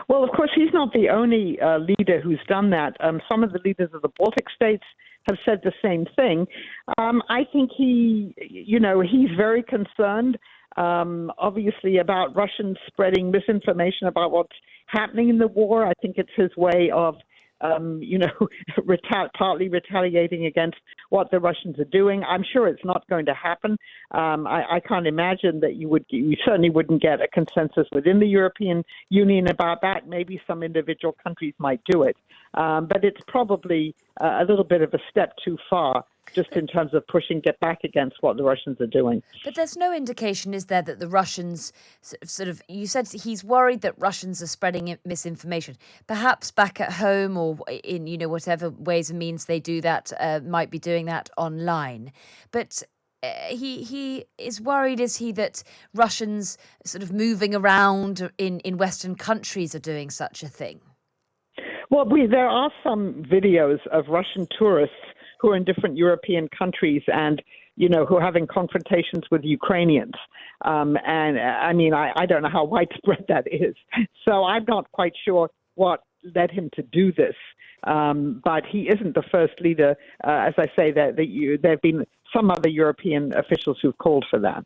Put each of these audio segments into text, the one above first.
Well, of course, he's not the only leader who's done that. Some of the leaders of the Baltic states have said the same thing. I think he's very concerned, obviously, about Russians spreading misinformation about what's happening in the war. I think it's his way of partly retaliating against what the Russians are doing. I'm sure it's not going to happen. I can't imagine that you certainly wouldn't get a consensus within the European Union about that. Maybe some individual countries might do it. But it's probably a little bit of a step too far, just in terms of pushing back against what the Russians are doing. But there's no indication, is there, that the Russians you said he's worried that Russians are spreading misinformation, perhaps back at home or in, whatever ways and means they do that, might be doing that online. But he is worried, is he, that Russians sort of moving around in Western countries are doing such a thing? Well, there are some videos of Russian tourists who are in different European countries and, who are having confrontations with Ukrainians. And I mean, I don't know how widespread that is. So I'm not quite sure what led him to do this. But he isn't the first leader. As I say, there have been some other European officials who've called for that.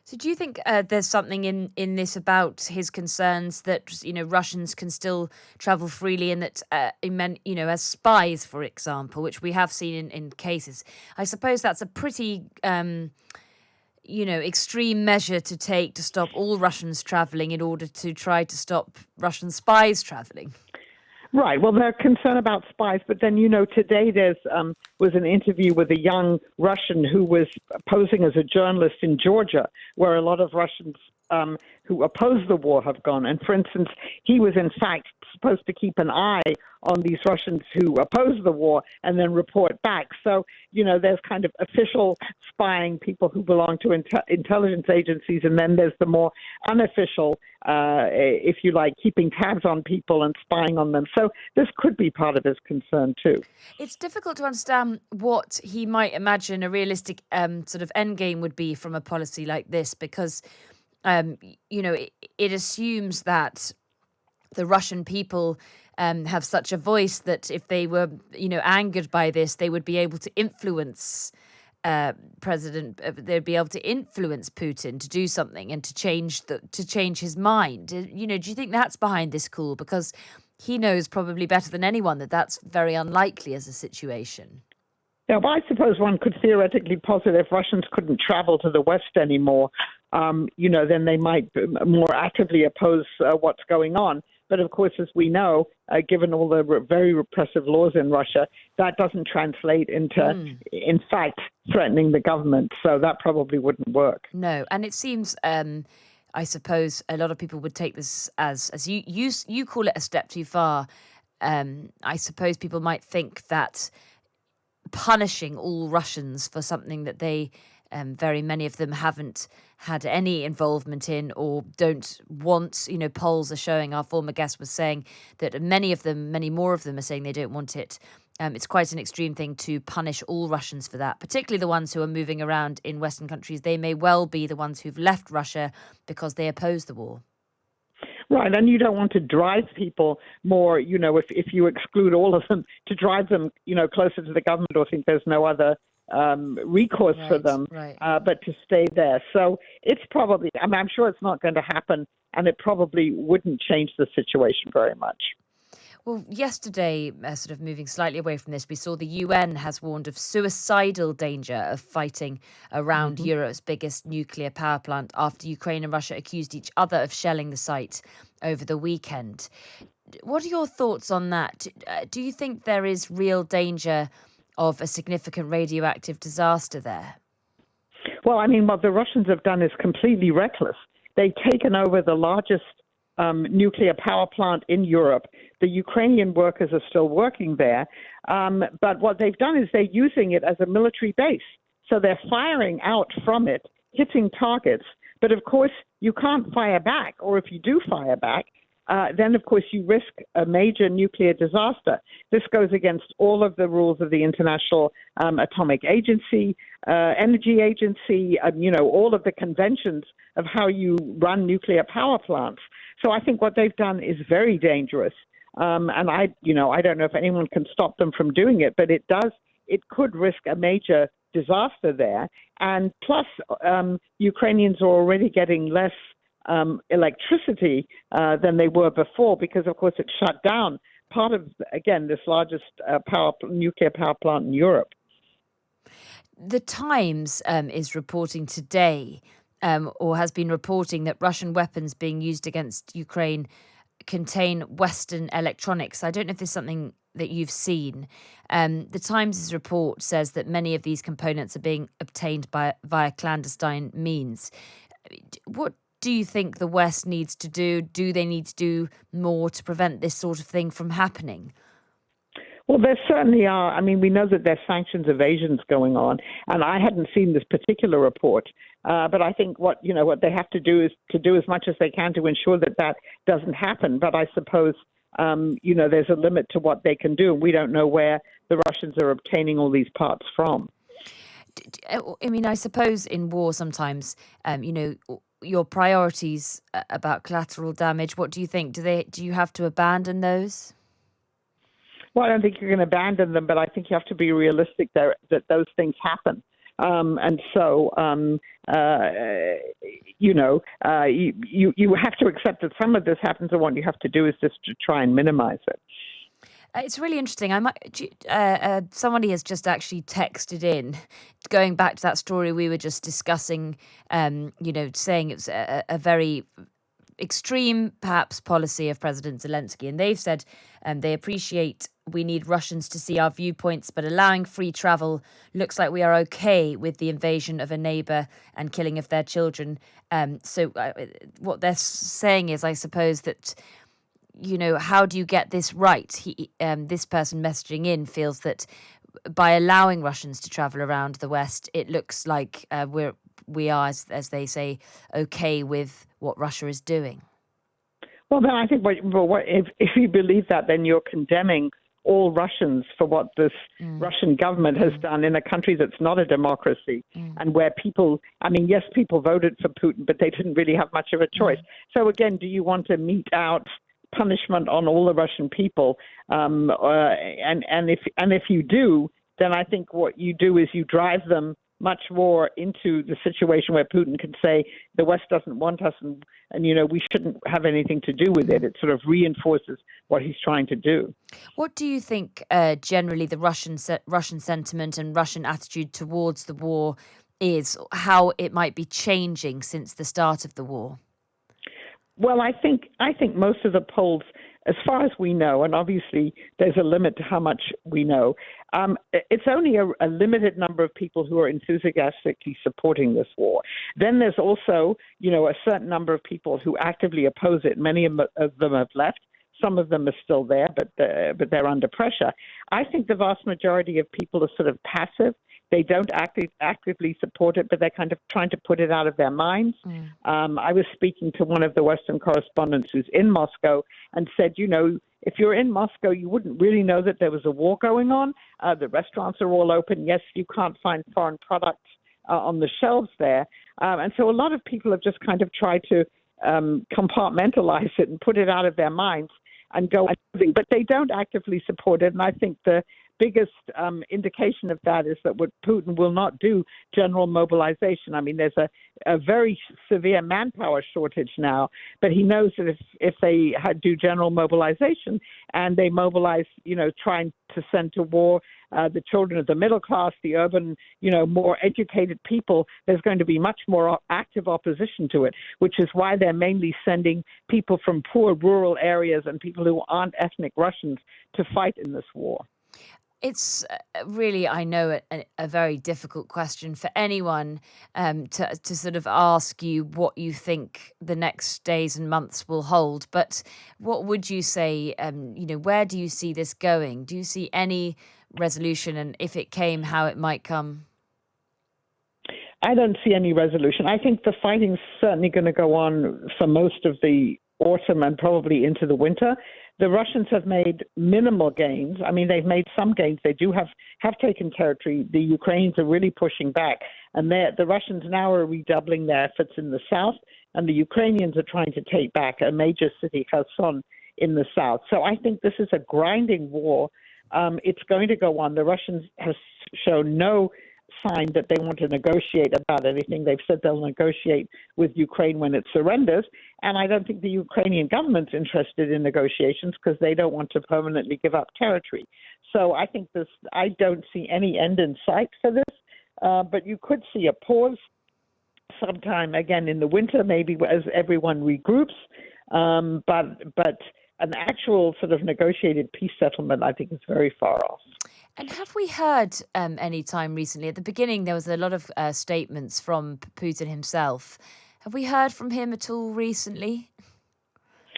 So do you think there's something in this about his concerns that, Russians can still travel freely and that, as spies, for example, which we have seen in cases? I suppose that's a pretty, extreme measure to take to stop all Russians traveling in order to try to stop Russian spies traveling. Right. Well, they're concerned about spies, but then, today there's was an interview with a young Russian who was posing as a journalist in Georgia, where a lot of Russians who oppose the war have gone. And for instance, he was in fact supposed to keep an eye on these Russians who oppose the war and then report back. So, there's kind of official spying, people who belong to intelligence agencies, and then there's the more unofficial, if you like, keeping tabs on people and spying on them. So this could be part of his concern too. It's difficult to understand what he might imagine a realistic sort of end game would be from a policy like this, because it assumes that the Russian people have such a voice that if they were, angered by this, they would be able to influence they'd be able to influence Putin to do something and to change his mind. Do you think that's behind this call? Because he knows probably better than anyone that that's very unlikely as a situation. Yeah, well, I suppose one could theoretically posit if Russians couldn't travel to the West anymore, then they might more actively oppose what's going on. But of course, as we know, given all the very repressive laws in Russia, that doesn't translate into, in fact, threatening the government. So that probably wouldn't work. No, and it seems, I suppose, a lot of people would take this as you call it a step too far. I suppose people might think that punishing all Russians for something that they, very many of them, haven't had any involvement in or don't want. Polls are showing, our former guest was saying that many more of them are saying they don't want it. It's quite an extreme thing to punish all Russians for that, particularly the ones who are moving around in Western countries. They may well be the ones who've left Russia because they oppose the war. Right, and you don't want to drive people more, if you exclude all of them, to drive them, closer to the government or think there's no other recourse for them, but to stay there. So it's probably, I'm sure it's not going to happen, and it probably wouldn't change the situation very much. Well, yesterday, sort of moving slightly away from this, we saw the UN has warned of suicidal danger of fighting around Europe's biggest nuclear power plant after Ukraine and Russia accused each other of shelling the site over the weekend. What are your thoughts on that? Do you think there is real danger of a significant radioactive disaster there? Well, what the Russians have done is completely reckless. They've taken over the largest nuclear power plant in Europe. The Ukrainian workers are still working there. But what they've done is they're using it as a military base. So they're firing out from it, hitting targets. But of course, you can't fire back. Or if you do fire back, then, of course, you risk a major nuclear disaster. This goes against all of the rules of the International Atomic Agency, Energy Agency, all of the conventions of how you run nuclear power plants. So I think what they've done is very dangerous. And I don't know if anyone can stop them from doing it, but it could risk a major disaster there. And plus, Ukrainians are already getting less electricity than they were before because, of course, it shut down part of, again, this largest nuclear power plant in Europe. The Times is reporting today, or has been reporting, that Russian weapons being used against Ukraine contain Western electronics. I don't know if this is something that you've seen. The Times' report says that many of these components are being obtained via clandestine means. What do you think the West needs to do? Do they need to do more to prevent this sort of thing from happening? Well, there certainly are. I mean, we know that there's sanctions evasions going on, and I hadn't seen this particular report. But I think what they have to do is to do as much as they can to ensure that doesn't happen. But I suppose there's a limit to what they can do, and we don't know where the Russians are obtaining all these parts from. I mean, I suppose in war sometimes, your priorities about collateral damage. What do you think? Do you have to abandon those? Well, I don't think you're going to abandon them, but I think you have to be realistic that those things happen. And so, you have to accept that some of this happens, and what you have to do is just to try and minimize it. It's really interesting. Somebody has just actually texted in, going back to that story we were just discussing, saying it's a very extreme, perhaps, policy of President Zelensky. And they've said they appreciate we need Russians to see our viewpoints, but allowing free travel looks like we are okay with the invasion of a neighbour and killing of their children. So what they're saying is, I suppose, that, how do you get this right? This person messaging in feels that by allowing Russians to travel around the West, it looks like we are, as they say, okay with what Russia is doing. Well, then I think if you believe that, then you're condemning all Russians for what this Russian government has done in a country that's not a democracy and where people voted for Putin, but they didn't really have much of a choice. So again, do you want to mete out punishment on all the Russian people? And if you do, then I think what you do is you drive them much more into the situation where Putin can say the West doesn't want us and we shouldn't have anything to do with it. It sort of reinforces what he's trying to do. What do you think generally the Russian sentiment and Russian attitude towards the war is, how it might be changing since the start of the war? Well, I think most of the polls, as far as we know, and obviously there's a limit to how much we know, it's only a limited number of people who are enthusiastically supporting this war. Then there's also, a certain number of people who actively oppose it. Many of them have left. Some of them are still there, but they're under pressure. I think the vast majority of people are sort of passive. They don't actively support it, but they're kind of trying to put it out of their minds. I was speaking to one of the Western correspondents who's in Moscow and said, if you're in Moscow, you wouldn't really know that there was a war going on. The restaurants are all open. Yes, you can't find foreign products on the shelves there. And so a lot of people have just kind of tried to compartmentalize it and put it out of their minds and go, but they don't actively support it. And I think the biggest indication of that is that what Putin will not do general mobilization. I mean, there's a very severe manpower shortage now, but he knows that if they do general mobilization and they mobilize, trying to send to war the children of the middle class, the urban, more educated people, there's going to be much more active opposition to it, which is why they're mainly sending people from poor rural areas and people who aren't ethnic Russians to fight in this war. It's really, I know, a very difficult question for anyone to sort of ask you what you think the next days and months will hold. But what would you say, where do you see this going? Do you see any resolution, and if it came, how it might come? I don't see any resolution. I think the fighting's certainly going to go on for most of the autumn and probably into the winter. The Russians have made minimal gains. I mean, they've made some gains. They do have taken territory. The Ukrainians are really pushing back. And the Russians now are redoubling their efforts in the south and the Ukrainians are trying to take back a major city, Kherson, in the south. So I think this is a grinding war. It's going to go on. The Russians have shown no sign that they want to negotiate about anything. They've said they'll negotiate with Ukraine when it surrenders. And I don't think the Ukrainian government's interested in negotiations because they don't want to permanently give up territory. So I think I don't see any end in sight for this. But you could see a pause sometime again in the winter, maybe as everyone regroups. But an actual sort of negotiated peace settlement, I think, is very far off. And have we heard any time recently? At the beginning, there was a lot of statements from Putin himself. Have we heard from him at all recently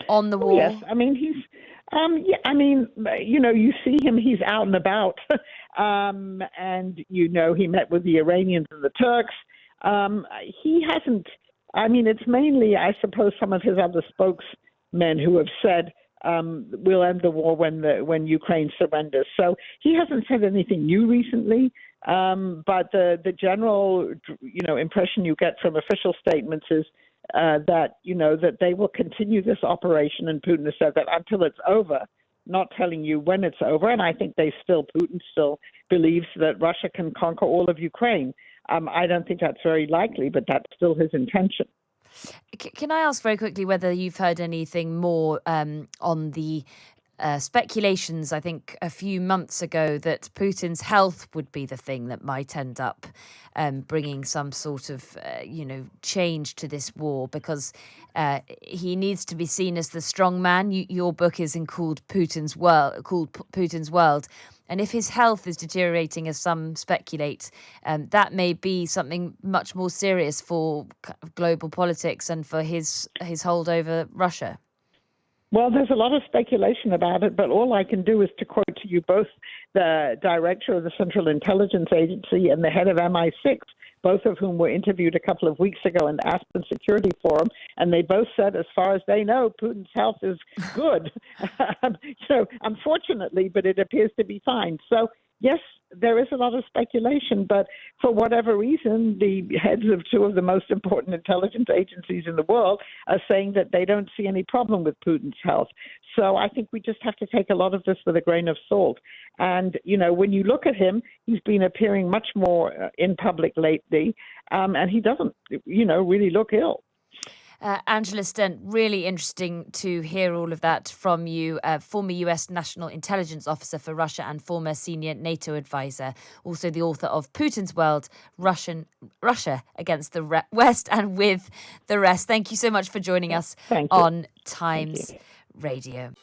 on the war? Yes, I mean you see him; he's out and about, and he met with the Iranians and the Turks. He hasn't. I mean, it's mainly, I suppose, some of his other spokesmen who have said, we'll end the war when Ukraine surrenders. So he hasn't said anything new recently, but the general impression you get from official statements is that they will continue this operation, and Putin has said that until it's over, not telling you when it's over. And I think Putin still believes that Russia can conquer all of Ukraine. I don't think that's very likely, but that's still his intention. Can I ask very quickly whether you've heard anything more on the speculations, I think, a few months ago that Putin's health would be the thing that might end up bringing some sort of, change to this war, because he needs to be seen as the strong man. Your book is called Putin's World. And if his health is deteriorating, as some speculate, that may be something much more serious for global politics and for his hold over Russia. Well, there's a lot of speculation about it, but all I can do is to quote to you both the director of the Central Intelligence Agency and the head of MI6, both of whom were interviewed a couple of weeks ago in the Aspen Security Forum, and they both said, as far as they know, Putin's health is good. Unfortunately, but it appears to be fine. So, yes, there is a lot of speculation, but for whatever reason, the heads of two of the most important intelligence agencies in the world are saying that they don't see any problem with Putin's health. So I think we just have to take a lot of this with a grain of salt. And, when you look at him, he's been appearing much more in public lately, and he doesn't, really look ill. Angela Stent, really interesting to hear all of that from you, former US National Intelligence Officer for Russia and former senior NATO advisor, also the author of Putin's World, Russia Against the West and With the Rest. Thank you so much for joining us on Times Radio.